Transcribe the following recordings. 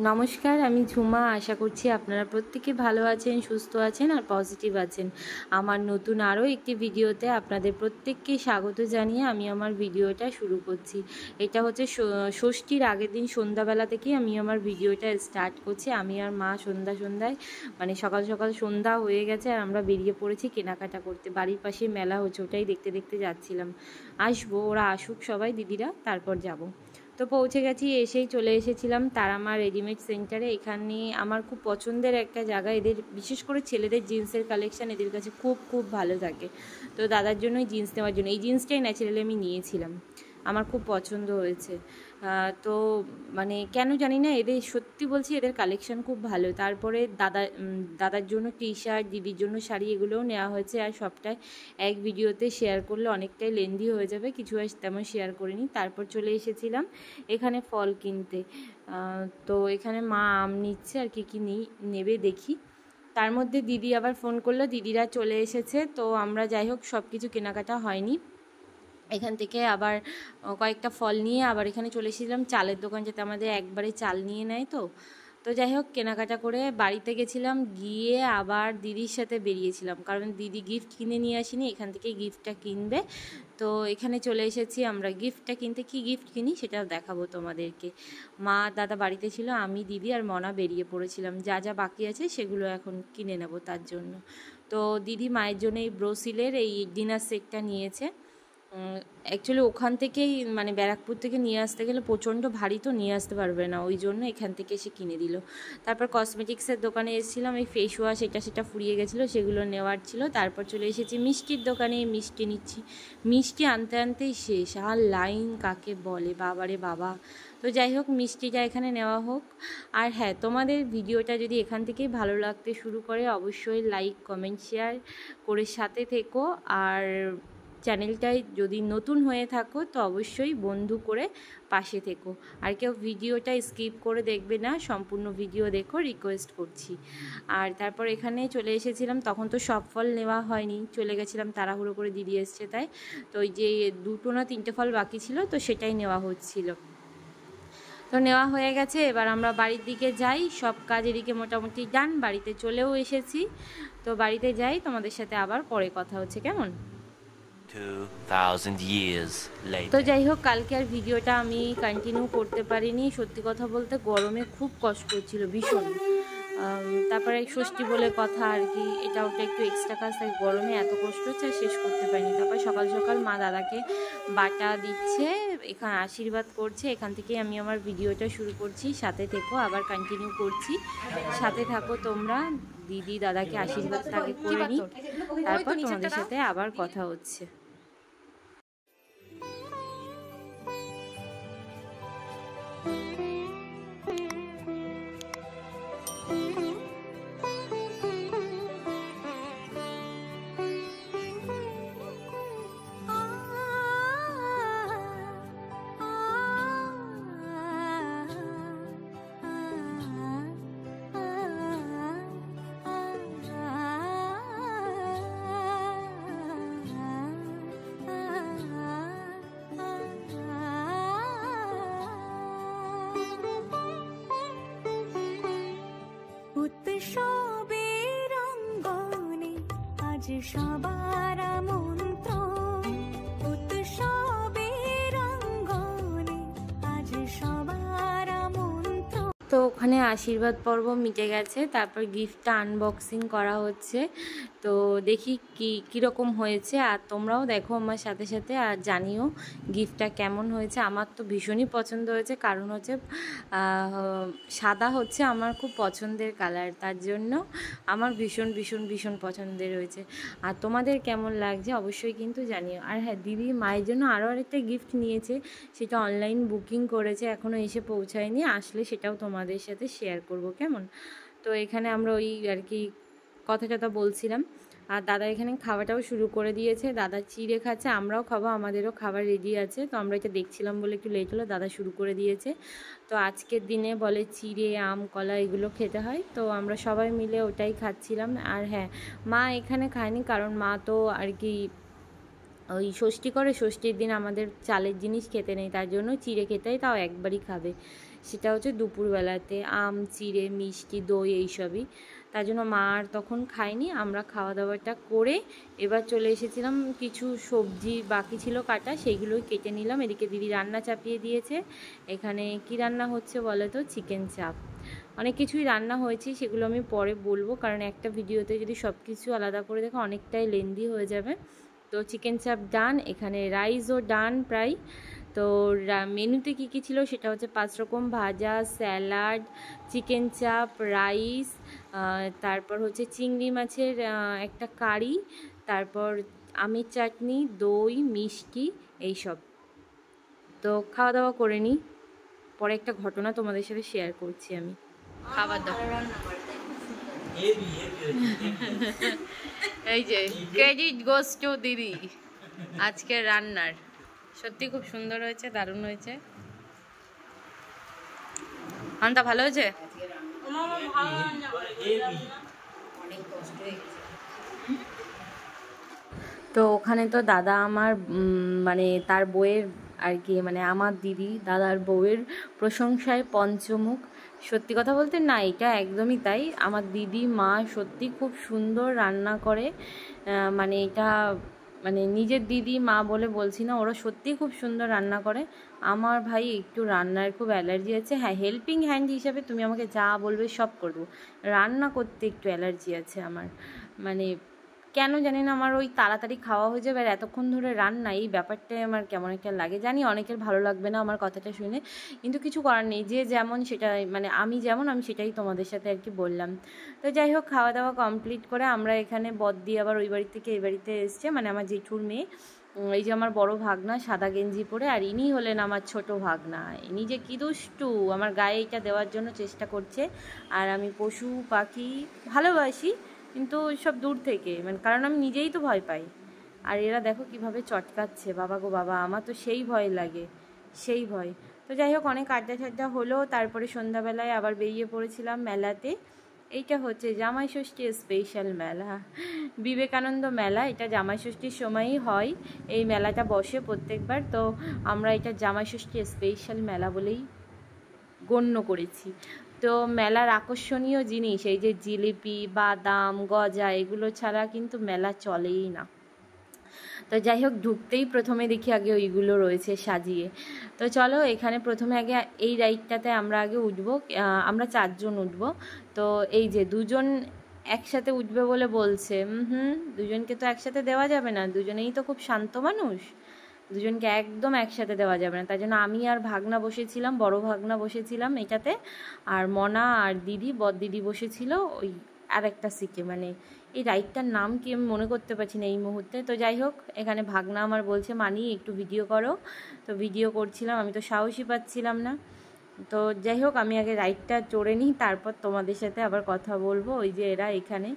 নমস্কার, আমি ঝুমা। আশা করছি আপনারা প্রত্যেকে ভালো আছেন, সুস্থ আছেন আর পজিটিভ আছেন। আমার নতুন আরও একটি ভিডিওতে আপনাদের প্রত্যেককে স্বাগত জানিয়ে আমি আমার ভিডিওটা শুরু করছি। এটা হচ্ছে ষষ্ঠীর আগের দিন সন্ধ্যাবেলা থেকেই আমি আমার ভিডিওটা স্টার্ট করছি। আমি আর মা সন্ধ্যায় মানে সকাল সকাল সন্ধ্যা হয়ে গেছে আর আমরা বেরিয়ে পড়েছি কেনাকাটা করতে। বাড়ির পাশে মেলা হচ্ছে, ওটাই দেখতে দেখতে যাচ্ছিলাম। আসবো, ওরা আসুক সবাই, দিদিরা, তারপর যাব। তো পৌঁছে গেছি, চলে এসেছিলাম তারামা রেডিমেড সেন্টারে। এখানে আমার খুব পছন্দের একটা জায়গা। এদের বিশেষ করে ছেলেদের জিন্সের কালেকশান এদের কাছে খুব খুব ভালো থাকে। তো দাদার জন্যই জিন্স নেওয়ার জন্য, এই জিন্সটাই ন্যাচারালি আমি নিয়েছিলাম, আমার খুব পছন্দ হয়েছে। তো মানে কেন জানি না, এদের সত্যি বলছি এদের কালেকশান খুব ভালো। তারপরে দাদার জন্য টি শার্ট, দিদির জন্য শাড়ি, এগুলোও নেওয়া হয়েছে। আর সবটাই এক ভিডিওতে শেয়ার করলে অনেকটাই লেন্দি হয়ে যাবে, কিছু আর তেমন শেয়ার করিনি। তারপর চলে এসেছিলাম এখানে ফল কিনতে। তো এখানে মা আম নিচ্ছে, আর কি নেবে দেখি। তার মধ্যে দিদি আবার ফোন করলো, দিদিরা চলে এসেছে। তো আমরা যাই হোক সব কিছু কেনাকাটা হয়নি। এখান থেকে আবার কয়েকটা ফল নিয়ে আবার এখানে চলে এসেছিলাম চালের দোকান, যাতে আমাদের একবারে চাল নিয়ে নেয়। তো যাই হোক কেনাকাটা করে বাড়িতে গেছিলাম, গিয়ে আবার দিদির সাথে বেরিয়েছিলাম, কারণ দিদি গিফট কিনে নিয়ে আসিনি, এখান থেকে গিফটটা কিনবে। তো এখানে চলে এসেছি আমরা গিফটটা কিনতে। কি গিফট কিনি সেটাও দেখাবো তোমাদেরকে। মা দাদা বাড়িতে ছিল, আমি দিদি আর মনা বেরিয়ে পড়েছিলাম। যা যা বাকি আছে সেগুলো এখন কিনে নেব তার জন্য। তো দিদি মায়ের জন্য এই ব্রোসিলের এই ডিনার সেটটা নিয়েছে। অ্যাকচুয়ালি ওখান থেকেই মানে ব্যারাকপুর থেকে নিয়ে আসতে গেলে প্রচণ্ড ভারী, তো নিয়ে আসতে পারবে না, ওই জন্য এখান থেকে এসে কিনে দিল। তারপর কসমেটিক্সের দোকানে এসেছিলাম, এই ফেস ওয়াশ সেটা ফুরিয়ে গেছিলো, সেগুলো নেওয়ার ছিল। তারপর চলে এসেছি মিষ্টির দোকানে, মিষ্টি নিচ্ছি। মিষ্টি আনতে আনতেই শেষ, আর লাইন কাকে বলে, বাবারে বাবা। তো যাই হোক মিষ্টিটা এখানে নেওয়া হোক। আর হ্যাঁ, তোমাদের ভিডিওটা যদি এখান থেকেই ভালো লাগতে শুরু করে অবশ্যই লাইক, কমেন্ট, শেয়ার করে সাথে থেকো। আর চ্যানেলটায় যদি নতুন হয়ে থাকো তো অবশ্যই বন্ধু করে পাশে থেকো। আর কেউ ভিডিওটা স্কিপ করে দেখবে না, সম্পূর্ণ ভিডিও দেখো, রিকোয়েস্ট করছি। আর তারপর এখানে চলে এসেছিলাম, তখন তো সব ফল নেওয়া হয়নি, চলে গেছিলাম তাড়াহুড়ো করে, দিদি এসছে তাই। তো ওই যে 2 না 3টে ফল বাকি ছিল, তো সেটাই নেওয়া হচ্ছিল। তো নেওয়া হয়ে গেছে, এবার আমরা বাড়ির দিকে যাই। সব কাজ এদিকে মোটামুটি ডান, বাড়িতে চলেও এসেছি। তো বাড়িতে যাই, তোমাদের সাথে আবার পরে কথা হচ্ছে, কেমন? 2000 years later. তো যাই হোক কালকে আর ভিডিওটা আমি কন্টিনিউ করতে পারিনি, সত্যি কথা বলতে গরমে খুব কষ্ট হচ্ছিল ভীষণ। তারপরে ষষ্ঠী বলে কথা আর কি, এটা ওটা একটু এক্সট্রা কাজ থাকে, গরমে এত কষ্ট হচ্ছে আর শেষ করতে পারিনি। তারপর সকাল সকাল মা দাদাকে বাটা দিচ্ছে, এখানে আশীর্বাদ করছে। এখান থেকেই আমি আমার ভিডিওটা শুরু করছি, সাথে থেকো, আবার কন্টিনিউ করছি, সাথে থাকো তোমরা। দিদি দাদাকে আশীর্বাদটা আগে করে নিই, তারপর তোমাদের সাথে আবার কথা হচ্ছে। উৎসবের অঙ্গনে আজ সবার আমন্ত্রণ, উৎসবের অঙ্গনে আজ সবার আমন্ত্রণ। তো ওখানে আশীর্বাদ পর্ব মিটে গেছে, তারপর গিফটটা আনবক্সিং করা হচ্ছে। তো দেখি কীরকম হয়েছে, আর তোমরাও দেখো আমার সাথে সাথে, আর জানিও গিফটটা কেমন হয়েছে। আমার তো ভীষণই পছন্দ হয়েছে, কারণ হচ্ছে সাদা হচ্ছে আমার খুব পছন্দের কালার, তার জন্য আমার ভীষণ ভীষণ ভীষণ পছন্দের হয়েছে। আর তোমাদের কেমন লাগছে অবশ্যই কিন্তু জানিও। আর হ্যাঁ, দিদি মায়ের জন্য আরও আরেকটা গিফট নিয়েছে, সেটা অনলাইন বুকিং করেছে, এখনও এসে পৌঁছায়নি, আসলে সেটাও তোমাদের সাথে শেয়ার করব, কেমন? তো এখানে আমরা ওই আর কি কথা বলছিলাম। আর দাদা এখানে খাওয়াটাও শুরু করে দিয়েছে, দাদা চিড়ে খাচ্ছে, আমরাও খাবো, আমাদেরও খাবার রেডি আছে। তো আমরা এটা দেখছিলাম বলে একটু লেট হলো, দাদা শুরু করে দিয়েছে। তো আজকের দিনে বলে চিড়ে, আম, কলা এগুলো খেতে হয়, তো আমরা সবাই মিলে ওটাই খাচ্ছিলাম। আর হ্যাঁ, মা এখানে খায়নি, কারণ মা তো আর কি ওই ষষ্ঠী করে, ষষ্ঠীর দিন আমাদের চালের জিনিস খেতে নেই, তার জন্য চিড়ে খেতে হয়, তাও একবারই খাবে। সেটা হচ্ছে দুপুরবেলাতে আম, চিড়ে, মিষ্টি, দই এইসবই। তার জন্য মা আর তখন খায়নি। আমরা খাওয়া দাওয়াটা করে এবার চলে এসেছিলাম, কিছু সবজি বাকি ছিল কাটা, সেইগুলোই কেটে নিলাম। এদিকে দিদি রান্না চাপিয়ে দিয়েছে। এখানে কি রান্না হচ্ছে বলো তো? চিকেন চাপ। অনেক কিছুই রান্না হয়েছে, সেগুলো আমি পরে বলবো, কারণ একটা ভিডিওতে যদি সব কিছু আলাদা করে দেখো অনেকটাই লেন্দি হয়ে যাবে। তো চিকেন চাপ ডান, এখানে রাইসও ডান প্রায়। তো মেনুতে কী কী ছিল সেটা হচ্ছে 5 রকম ভাজা, স্যালাড, চিকেন চাপ, রাইস, তারপর হচ্ছে চিংড়ি মাছের একটা কারি, তারপর আমের চাটনি, দই, মিষ্টি, এইসব। তো খাওয়া দাওয়া করে নিই, পরে একটা ঘটনা তোমাদের সাথে শেয়ার করছি আমি। খাবার দাবার এই যে ক্রেডিট গোস টু দিদি আজকের রান্নার। সত্যি খুব সুন্দর হয়েছে, দারুণ হয়েছে। আনটা ভালো হয়েছে? তো ওখানে তো দাদা আমার মানে তার বউয়ের আর কি, মানে আমার দিদি দাদার বউয়ের প্রশংসায় পঞ্চমুখ। সত্যি কথা বলতে না, এটা একদমই তাই। আমার দিদি মা সত্যি খুব সুন্দর রান্না করে। মানে এটা মানে নিজের দিদি মা বলে বলছি না, ওরা সত্যিই খুব সুন্দর রান্না করে। আমার ভাই একটু রান্নার খুব অ্যালার্জি আছে। হ্যাঁ, হেল্পিং হ্যান্ড হিসাবে তুমি আমাকে যা বলবে সব করবো, রান্না করতে একটু অ্যালার্জি আছে আমার। মানে কেন জানি না, আমার ওই তাড়াতাড়ি খাওয়া হয়ে যাবে আর এতক্ষণ ধরে রান্না, এই ব্যাপারটাই আমার কেমন একটা লাগে। জানি অনেকের ভালো লাগবে না আমার কথাটা শুনে, কিন্তু কিছু করার নেই, যে যেমন সেটা, মানে আমি যেমন আমি সেটাই তোমাদের সাথে আর কি বললাম। তো যাই হোক, খাওয়া দাওয়া কমপ্লিট করে আমরা এখানে বদ্দি আবার ওই বাড়ি থেকে এই বাড়িতে এসছে, মানে আমার জেঠুর মেয়ে। এই যে আমার বড় ভাগনা সাদা গেঞ্জি পরে, আর ইনি হলেন আমার ছোট ভাগনা। ইনি যে কি দুষ্টু, আমার গায়ে এটা দেওয়ার জন্য চেষ্টা করছে। আর আমি পশু পাখি ভালোবাসি, কিন্তু সব দূর থেকে, মানে কারণ আমি নিজেই তো ভয় পাই। আর এরা দেখো কিভাবে চটকাচ্ছে, বাবা গো বাবা, আমার তো সেই ভয় লাগে, সেই ভয়। তো যাই হোক, অনেক আড্ডা ঠাড্ডা হলো, তারপরে সন্ধ্যাবেলায় আবার বেরিয়ে পড়েছিলাম মেলাতে। এইটা হচ্ছে জামাই ষষ্ঠীর স্পেশাল মেলা, বিবেকানন্দ মেলা। এটা জামাই ষষ্ঠীর সময়ই হয়, এই মেলাটা বসে প্রত্যেকবার। তো আমরা এটা জামাই ষষ্ঠীর স্পেশাল মেলা বলেই গণ্য করেছি। তো মেলার আকর্ষণীয় জিনিস এই যে জিলিপি, বাদাম, গজা, এগুলো ছাড়া কিন্তু মেলা চলেই না। তো যাই হোক, ঢুকতেই প্রথমে দেখি আগে ওইগুলো রয়েছে সাজিয়ে। তো চলো, এখানে প্রথমে আগে এই রাইডটাতে আমরা আগে উঠবো। আমরা 4 জন উঠবো। তো এই যে 2 জন একসাথে উঠবে বলে বলছে। দুজনকে তো একসাথে দেওয়া যাবে না, দুজনেই তো খুব শান্ত মানুষ, দুজনকে একদম একসাথে দেওয়া যাবে না। তাই জন্য আমি আর ভাগনা বসেছিলাম, বড় ভাগনা বসেছিলাম এটাতে, আর মনা আর দিদি, বদ দিদি বসেছিল ওই আর একটা সিটে। মানে এই রাইডটার নাম কি আমি মনে করতে পারছি না এই মুহূর্তে। তো যাই হোক, এখানে ভাগনা আমার বলছে মানি একটু ভিডিও করো। তো ভিডিও করছিলাম, আমি তো সাহসই পাচ্ছিলাম না। তো যাই হোক, আমি আগে রাইডটা চড়ে নিই, তারপর তোমাদের সাথে আবার কথা বলবো। ওই যে এরা এখানে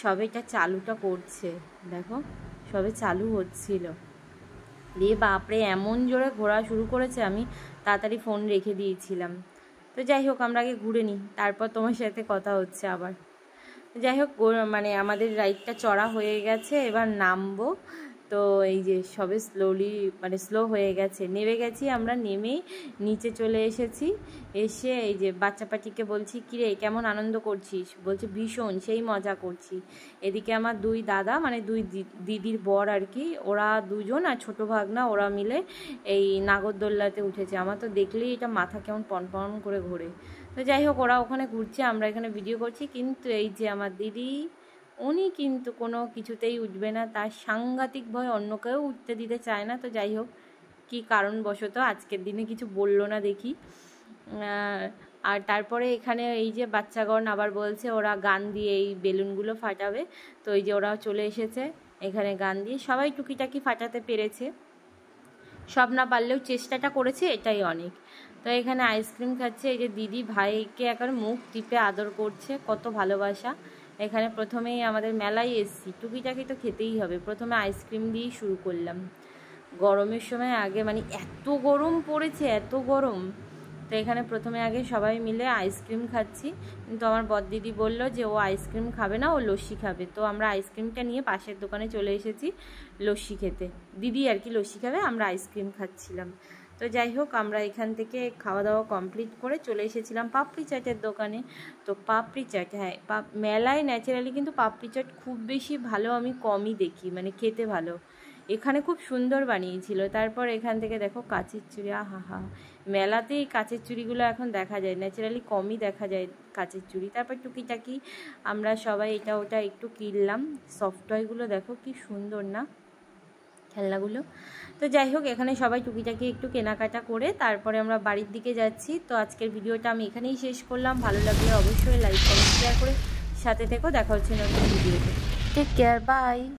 সবে এটা চালুটা করছে, দেখো সবে চালু হচ্ছিল। রে বাপরে, এমন জোরে ঘোরা শুরু করেছে, আমি তাড়াতাড়ি ফোন রেখে দিয়েছিলাম। তো যাই হোক, আমরা আগে ঘুরে নিই, তারপর তোমার সাথে কথা হচ্ছে আবার। যাই হোক, মানে আমাদের রাইডটা চড়া হয়ে গেছে, এবার নামবো। তো এই যে সবে স্লোলি, মানে স্লো হয়ে গেছে, নেমে গেছি আমরা। নেমে নিচে চলে এসেছি। এসে এই যে বাচ্চা পাটিকে বলছি, কিরে কেমন আনন্দ করছিস? বলছে ভীষণ, সেই মজা করছি। এদিকে আমার 2 দাদা, মানে 2 দিদির বর আর কি, ওরা 2 জন, আর ছোটো ভাগনা, ওরা মিলে এই নাগরদোল্লাতে উঠেছে। আমার তো দেখলেই এটা মাথা কেমন পন করে ঘোরে। তো যাই হোক, ওরা ওখানে ঘুরছে, আমরা এখানে ভিডিও করছি। কিন্তু এই যে আমার দিদি, উনি কিন্তু কোনো কিছুতেই উঠবে না, তার সাংঘাতিক ভয়, অন্য কেউ উঠতে দিতে চায় না। তো যাই হোক, কী কারণবশত আজকের দিনে কিছু বললো না দেখি। আর তারপরে এখানে এই যে বাচ্চাগণ আবার বলছে ওরা গান দিয়ে এই বেলুনগুলো ফাটাবে। তো এই যে ওরাও চলে এসেছে এখানে গান দিয়ে, সবাই টুকিটাকি ফাটাতে পেরেছে, সব না পারলেও চেষ্টাটা করেছে, এটাই অনেক। তো এখানে আইসক্রিম খাচ্ছে, এই যে দিদি ভাইকে একবার মুখ টিপে আদর করছে, কত ভালোবাসা। এখানে প্রথমেই আমাদের মেলায় এসছি, টুকিটাকি তো খেতেই হবে, প্রথমে আইসক্রিম দিয়েই শুরু করলাম। গরমের সময় আগে, মানে এত গরম পড়েছে, এত গরম। তো এখানে প্রথমে আগে সবাই মিলে আইসক্রিম খাচ্ছি, কিন্তু আমার বড়দিদি বলল যে ও আইসক্রিম খাবে না, ও লস্যি খাবে। তো আমরা আইসক্রিমটা নিয়ে পাশের দোকানে চলে এসেছি লস্যি খেতে। দিদি আর কি লস্যি খাবে, আমরা আইসক্রিম খাচ্ছিলাম। তো যাই হোক, আমরা এখান থেকে খাওয়া দাওয়া কমপ্লিট করে চলে এসেছিলাম পাপড়ি চাটের দোকানে। তো পাপড়ি চাট, হ্যাঁ, মেলায় ন্যাচারালি কিন্তু পাপড়ি চাট খুব বেশি ভালো আমি কমই দেখি, মানে খেতে ভালো। এখানে খুব সুন্দর বানিয়েছিল। তারপর এখান থেকে দেখো কাচের চুড়ি, আহা, মেলাতে এই কাচের চুড়িগুলো এখন দেখা যায়, ন্যাচারালি কমই দেখা যায় কাচের চুড়ি। তারপর টুকিটাকি আমরা সবাই এটা ওটা একটু কিনলাম। সফট টয়গুলো দেখো কি সুন্দর না, খেলনাগুলো। তো যাই হোক, এখানে সবাই টুকিটাকি একটু কেনাকাটা করে তারপরে আমরা বাড়ির দিকে যাচ্ছি। তো আজকের ভিডিওটা আমি এখানেই শেষ করলাম। ভালো লাগলে অবশ্যই লাইক কমেন্ট শেয়ার করে সাথে থেকো। দেখা হচ্ছে নতুন ভিডিওতে। Take care, by.